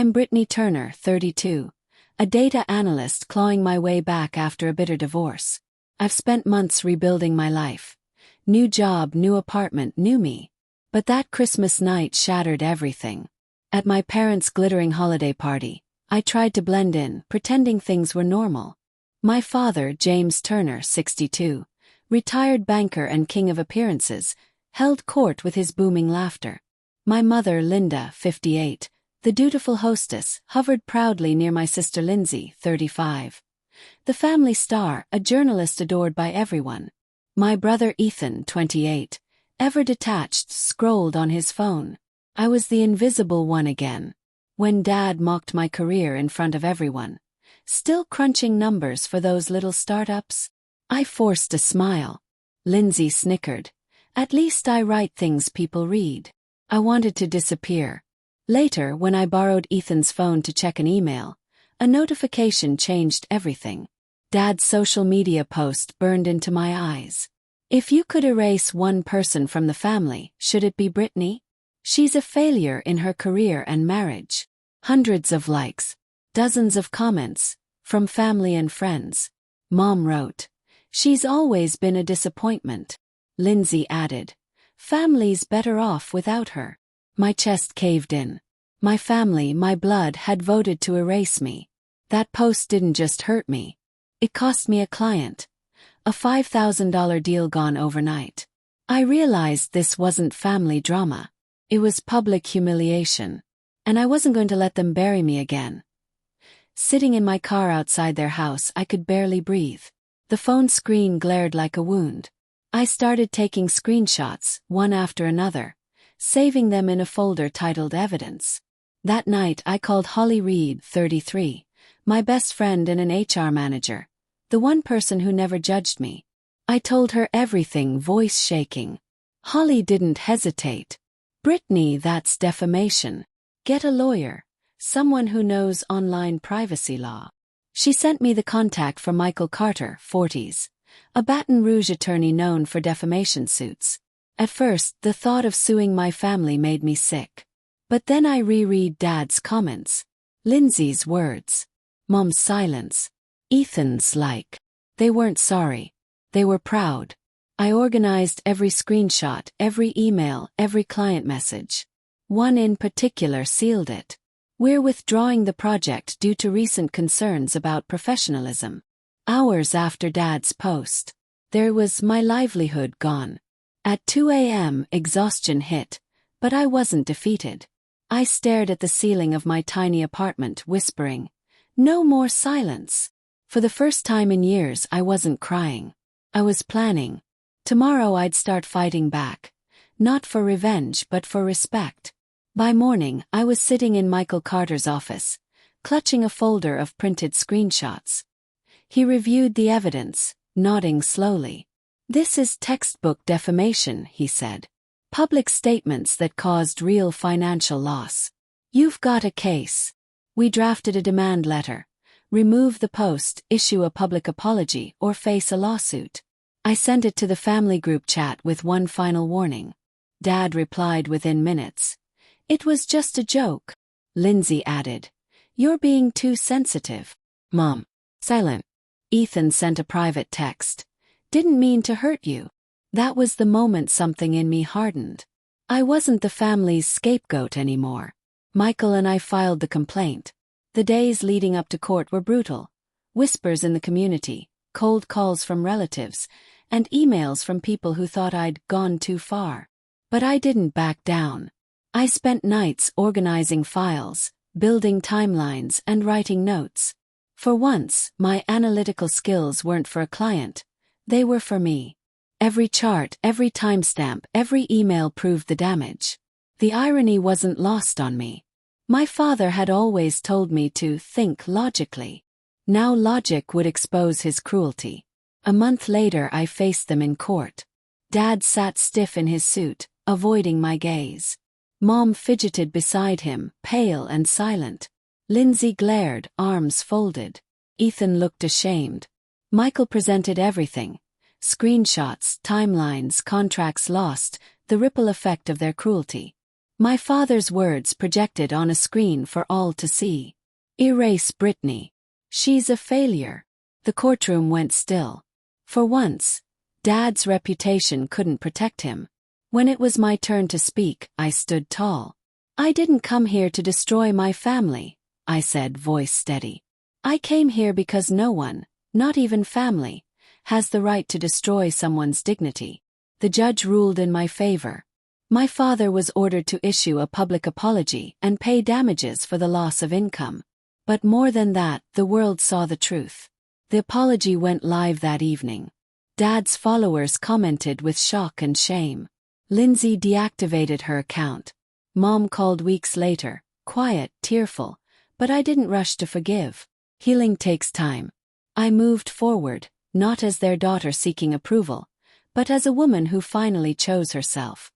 I'm Brittany Turner, 32, a data analyst clawing my way back after a bitter divorce. I've spent months rebuilding my life. New job, new apartment, new me. But that Christmas night shattered everything. At my parents' glittering holiday party, I tried to blend in, pretending things were normal. My father, James Turner, 62, retired banker and king of appearances, held court with his booming laughter. My mother, Linda, 58, the dutiful hostess, hovered proudly near my sister Lindsay, 35. The family star, a journalist adored by everyone. My brother Ethan, 28, ever detached, scrolled on his phone. I was the invisible one again. When Dad mocked my career in front of everyone, still crunching numbers for those little startups, I forced a smile. Lindsay snickered. At least I write things people read. I wanted to disappear. Later, when I borrowed Ethan's phone to check an email, a notification changed everything. Dad's social media post burned into my eyes. If you could erase one person from the family, should it be Brittany? She's a failure in her career and marriage. Hundreds of likes. Dozens of comments. From family and friends. Mom wrote, "She's always been a disappointment." Lindsay added, "Family's better off without her." My chest caved in. My family, my blood, had voted to erase me. That post didn't just hurt me. It cost me a client. A $5,000 deal gone overnight. I realized this wasn't family drama. It was public humiliation. And I wasn't going to let them bury me again. Sitting in my car outside their house, I could barely breathe. The phone screen glared like a wound. I started taking screenshots, one after another, saving them in a folder titled Evidence. That night I called Holly Reed, 33, my best friend and an HR manager, the one person who never judged me. I told her everything, voice shaking. Holly didn't hesitate. "Brittany, that's defamation. Get a lawyer, someone who knows online privacy law." She sent me the contact from Michael Carter, 40s, a Baton Rouge attorney known for defamation suits. At first, the thought of suing my family made me sick. But then I reread Dad's comments. Lindsay's words. Mom's silence. Ethan's like. They weren't sorry. They were proud. I organized every screenshot, every email, every client message. One in particular sealed it. "We're withdrawing the project due to recent concerns about professionalism." Hours after Dad's post, there was my livelihood gone. At 2 a.m., exhaustion hit, but I wasn't defeated. I stared at the ceiling of my tiny apartment, whispering, "No more silence." For the first time in years, I wasn't crying. I was planning. Tomorrow I'd start fighting back. Not for revenge, but for respect. By morning, I was sitting in Michael Carter's office, clutching a folder of printed screenshots. He reviewed the evidence, nodding slowly. "This is textbook defamation," he said. "Public statements that caused real financial loss. You've got a case." We drafted a demand letter. Remove the post, issue a public apology, or face a lawsuit. I sent it to the family group chat with one final warning. Dad replied within minutes. "It was just a joke." Lindsay added, "You're being too sensitive." Mom. Silent. Ethan sent a private text. "Didn't mean to hurt you." That was the moment something in me hardened. I wasn't the family's scapegoat anymore. Michael and I filed the complaint. The days leading up to court were brutal. Whispers in the community, cold calls from relatives, and emails from people who thought I'd gone too far. But I didn't back down. I spent nights organizing files, building timelines, and writing notes. For once, my analytical skills weren't for a client. They were for me. Every chart, every timestamp, every email proved the damage. The irony wasn't lost on me. My father had always told me to think logically. Now logic would expose his cruelty. A month later I faced them in court. Dad sat stiff in his suit, avoiding my gaze. Mom fidgeted beside him, pale and silent. Lindsay glared, arms folded. Ethan looked ashamed. Michael presented everything. Screenshots, timelines, contracts lost, the ripple effect of their cruelty. My father's words projected on a screen for all to see. Erase Brittany. She's a failure. The courtroom went still. For once, Dad's reputation couldn't protect him. When it was my turn to speak, I stood tall. I didn't come here to destroy my family, I said, voice steady. I came here because no one, not even family, has the right to destroy someone's dignity. The judge ruled in my favor. My father was ordered to issue a public apology and pay damages for the loss of income. But more than that, the world saw the truth. The apology went live that evening. Dad's followers commented with shock and shame. Lindsay deactivated her account. Mom called weeks later, quiet, tearful, but I didn't rush to forgive. Healing takes time. I moved forward, not as their daughter seeking approval, but as a woman who finally chose herself.